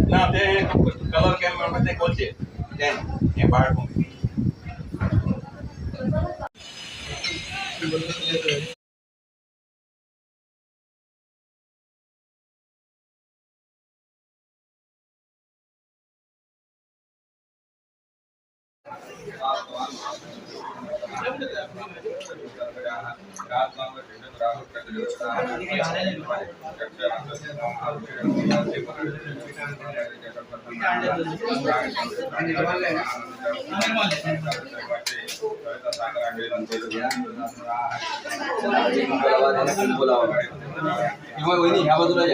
ना ते colour camera मध्ये कोणते ते हे बाळ ह्या बाजूला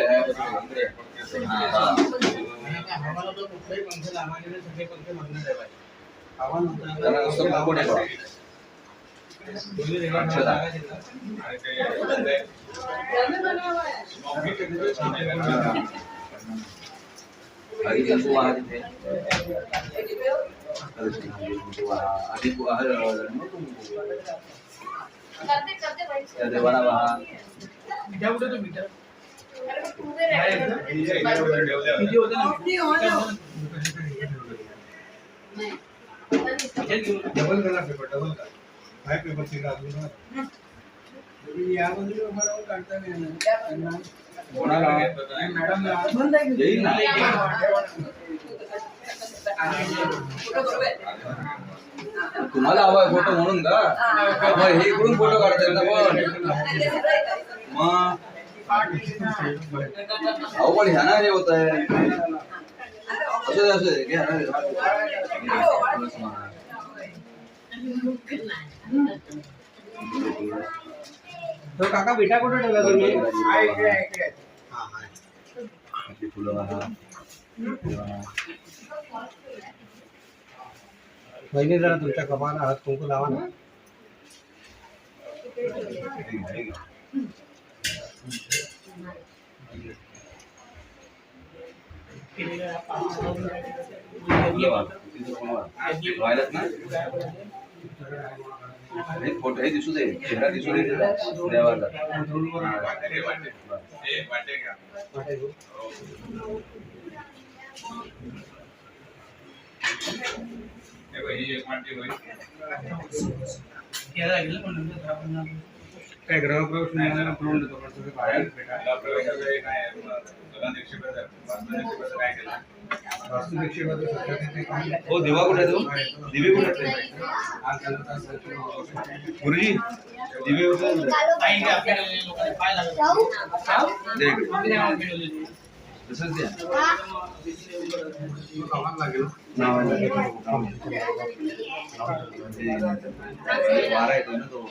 डबल कलर पेपर डबल का काय पेपर ची राहतो ना या बाजूला बरोबर काढता नाही कोणाला मॅडम येईल ना तुम्हाला हवा फोटो म्हणून का हे इकडून फोटो काढता ना मग अहो पण ह्या ना हे होत आहे असं घ्या तो काका बेटा कुठे ठेवला तुम्ही बहिणी जरा तुमच्या कपाळाला हात कुंकू लावा ना फोटो हे दिसू दे चेहरा दिसू दे देवाचा काय गृहप्रवेश हो दिवा कुठे तो दिवे कुठे गुरुजी दिवे होते तसंच द्या वारा येतो ना तो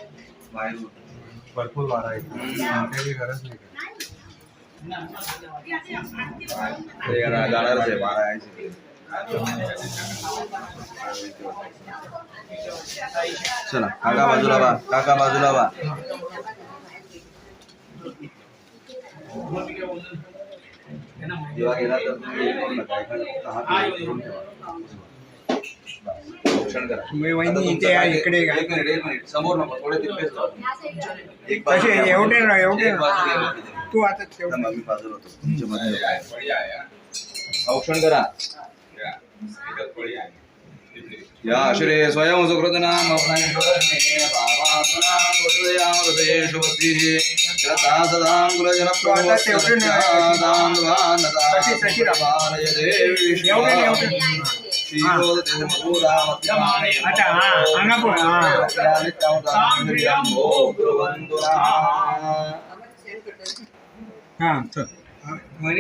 बाहेर भरपूर वारा येतो काही गरज नाही जाणारच आहे वारा यायचे चला काका बाजूला बा काका बाजूला बा जेव्हा गेला तर औषण करा इकडे एक मिनिट समोर नको थोडे तिरपेच एवढे तू आता मी बाजूला होतो औषण करा या श्री स्वयं सुकृतनाम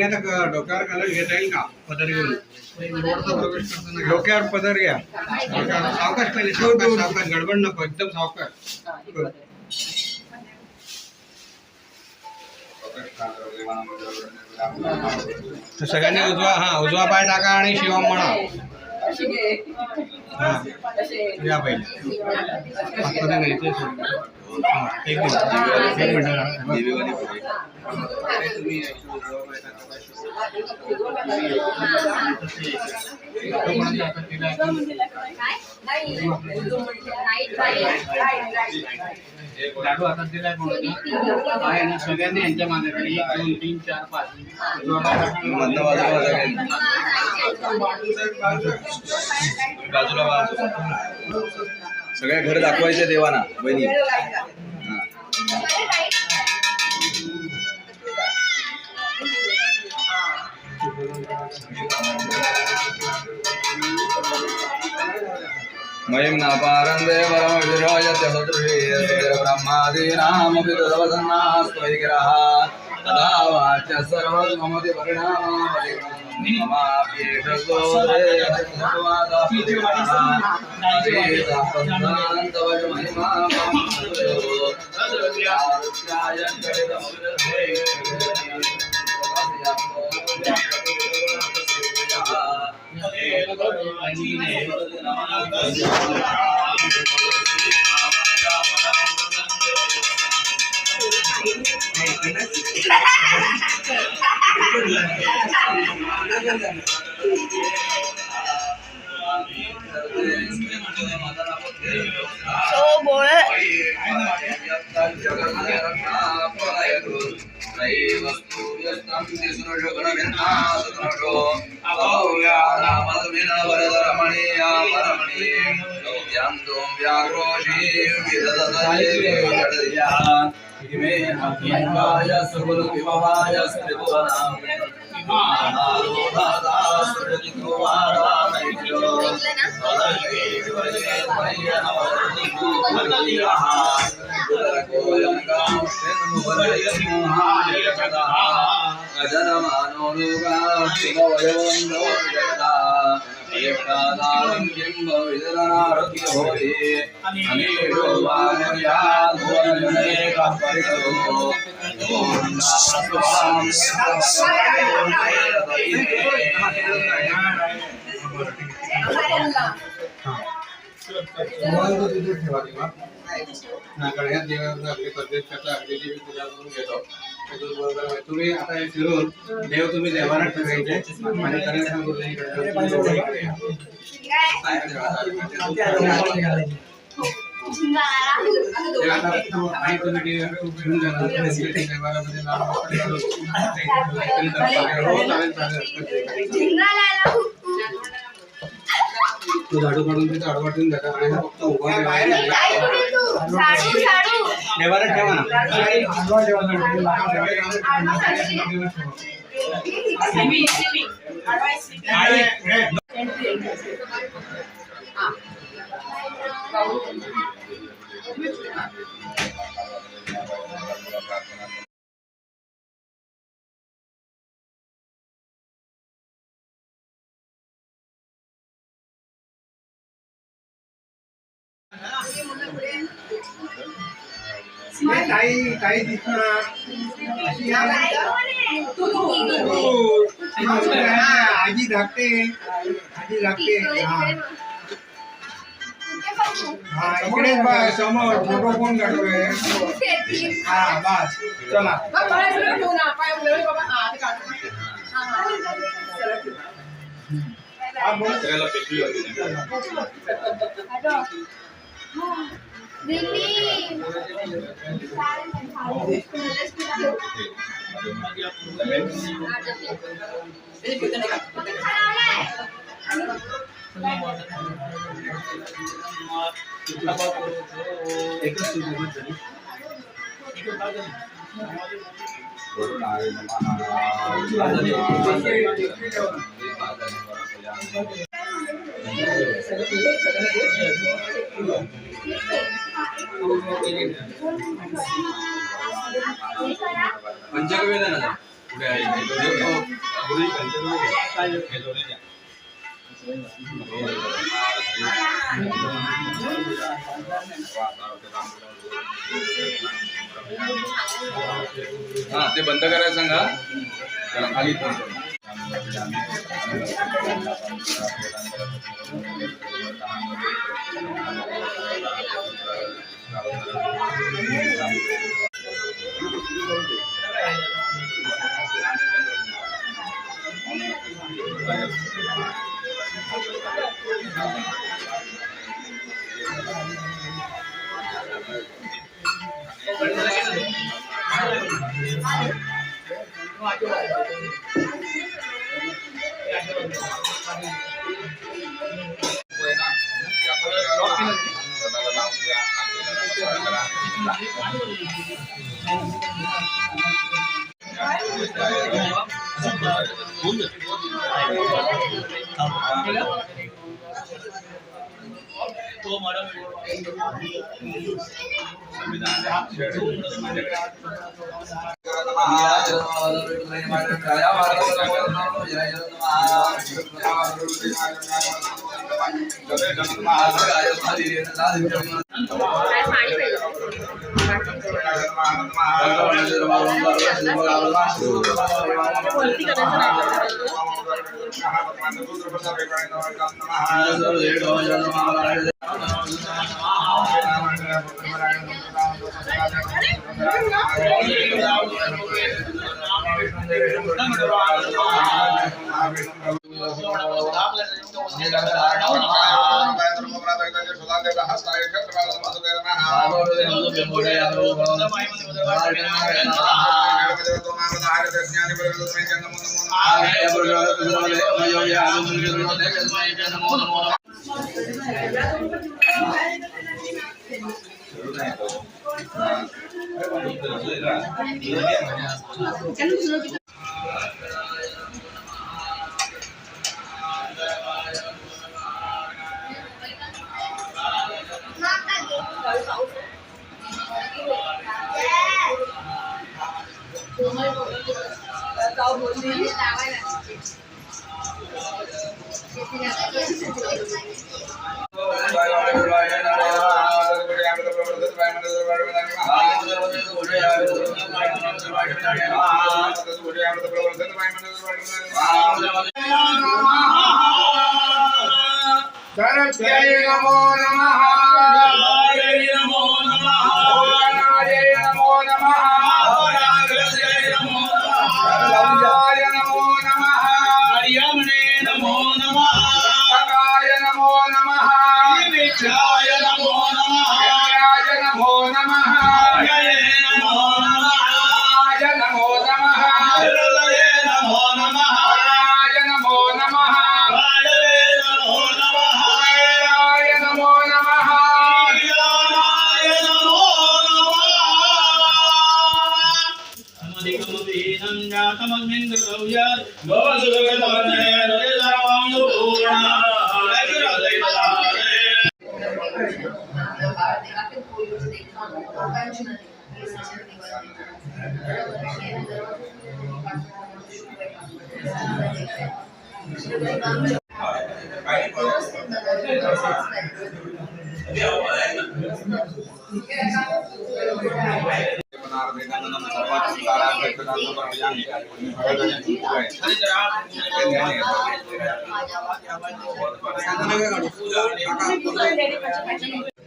आता डोक्यावर कलर घेता येईल का पदर घेऊन डोक्यावर पदर घ्या सावकाश पहिले सावकाश गडबड नको एकदम सावकाश तर सगळ्यांनी उजवा पाय टाका आणि शिवम म्हणा या पहिले एक मिनिट लाडू हातात दिलाय कोणाला आहे ना सगळ्यांनी यांच्या मागे 1 2 3 4 5 बाजूला सगळ्या घर दाखवायचे देवाना बहिणी. महिम नापारंदे परमविराजस्य सदृशे ब्रह्मादीनामपि तदवसन्नास्त्वैगिरः तदा वाच्य सर्वमति परिणामामपि ममाप्येषोदरे तुम्ही आता हे फिरून देव तुम्ही देवाला ठेवायचे आणि तू झाडू काढून तिथे अडवाटून जाता आणि फक्त उभा देवाला ठेवा ना. काही दिसणार आजी धाकटे हा इकडे समोर फोटो कोण काढतोय हा बस चला पंचगव्य ना पुढे हा ते बंद करायला सांगा त्याला खाली सरस्वती नमो नमः नमो नमः नमो नमः नमो नमः हरियमने नमो नमः नमो नमः विचाय नमो नमः नमो नमः नमो नमः नमो नमः नमो नमः नमो नमः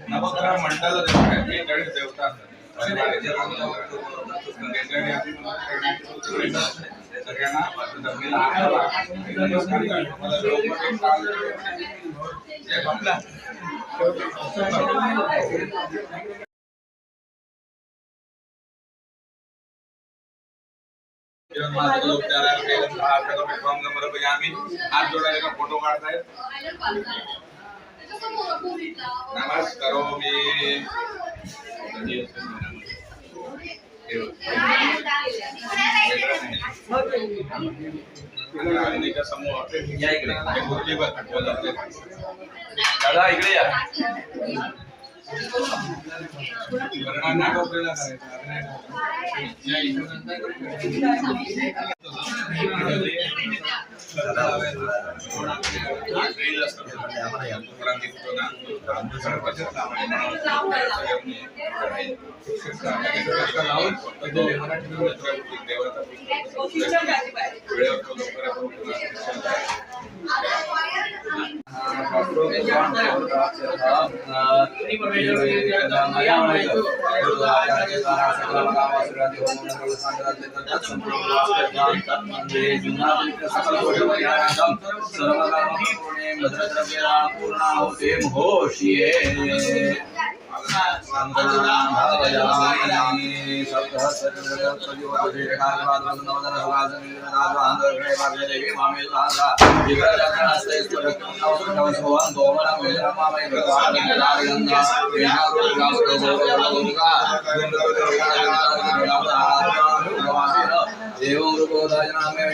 नवग्रह मंडल गणेश देवता सगळ्यांना जमिनीला हात जोडायला का फोटो काढतायत नमस्कारो मी समूह या इकडे गुरुजीवर दादा इकडे या पूर्णा होते समर्पयामि सप्तहस्रदेवी मामे साधा विग्रहस्ते स्वर्गं दोमनं वेदमामे भगवान् एवं रूपोदाय नामे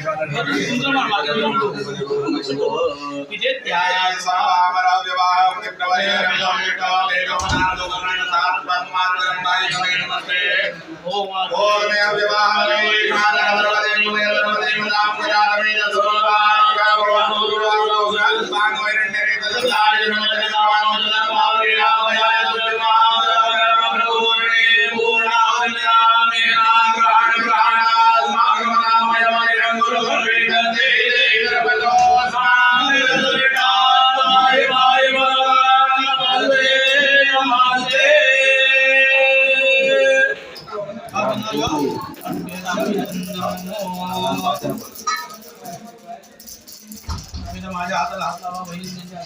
माझ्या हाताला हात लावा बहिणींच्या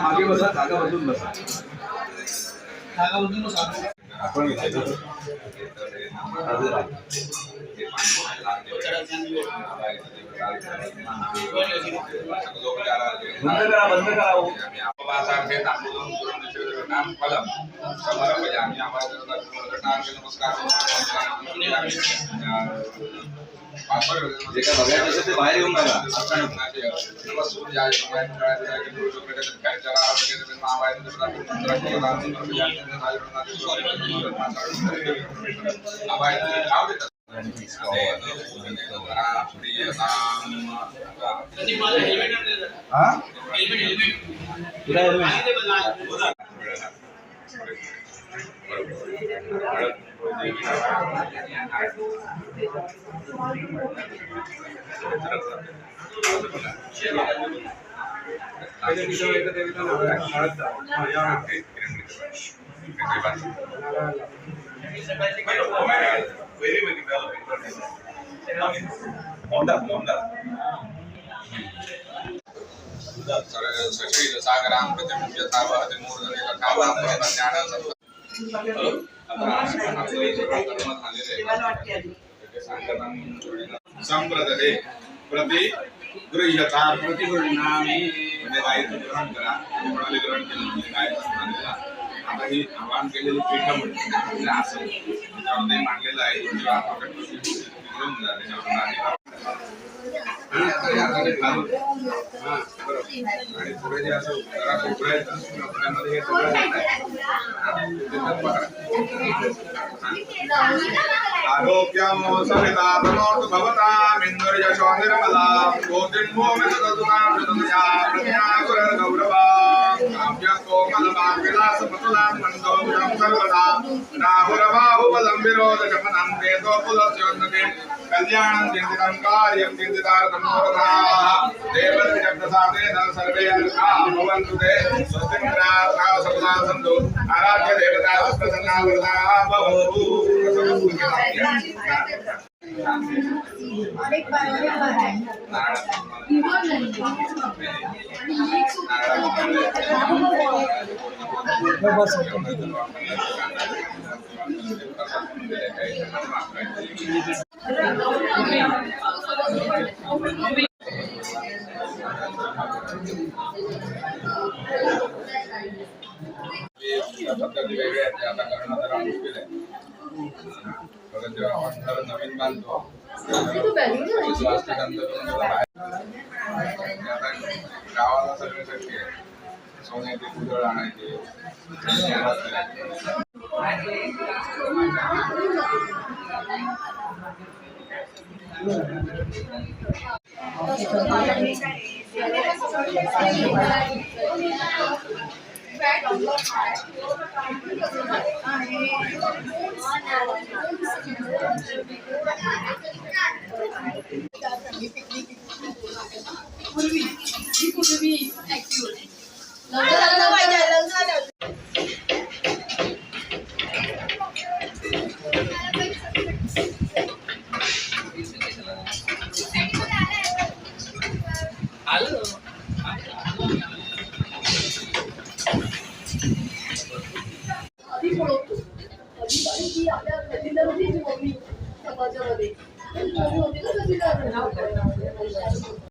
मागे बसा जागा बदलून बसा जागा बदलून बसा आपण बंद करा जे काय बघायचं असेल ते बाहेर येऊन बघा संप्रदते प्रति गृह्यता प्रतिगृह्णामि म्हणजे गायचं ग्रहण करा कोणाला ग्रहण केलं म्हणजे गायचं मानलेला आता ही आवाहन केलेली पीठ म्हणजे असं त्याच्यामध्ये मांडलेलं आहे किंवा आपण घेऊन जा त्याच्यावर आणि पुढे जे असं जरा उघडायचं त्यामध्ये हे सगळं आरोग्यं सवितातनोतु भवतामिन्द्रियशो निर्मला ज्योतिर्मो विदधतुनां विदधया प्रज्ञा गुरुर्गौरवा काव्यकोमलवाग्विलासपतुलां मन्दोऽं सर्वदा राहुरबाहुबलं विरोधशमनं वेदो पुलस्योन्नते कल्याणं चिन्तितं कार्यं चिन्तितार्थं मनोरथाः देवस्य सर्वे अर्था भवन्तु ते स्वस्तिन्द्राः सदा सन्तु आराध्य देवता प्रसन्ना वरदा भवन्तु अनेक बार नवीन बांधतो गावाला सगळे शक्य आहे. सोन्याचे कुदळ आणायचे,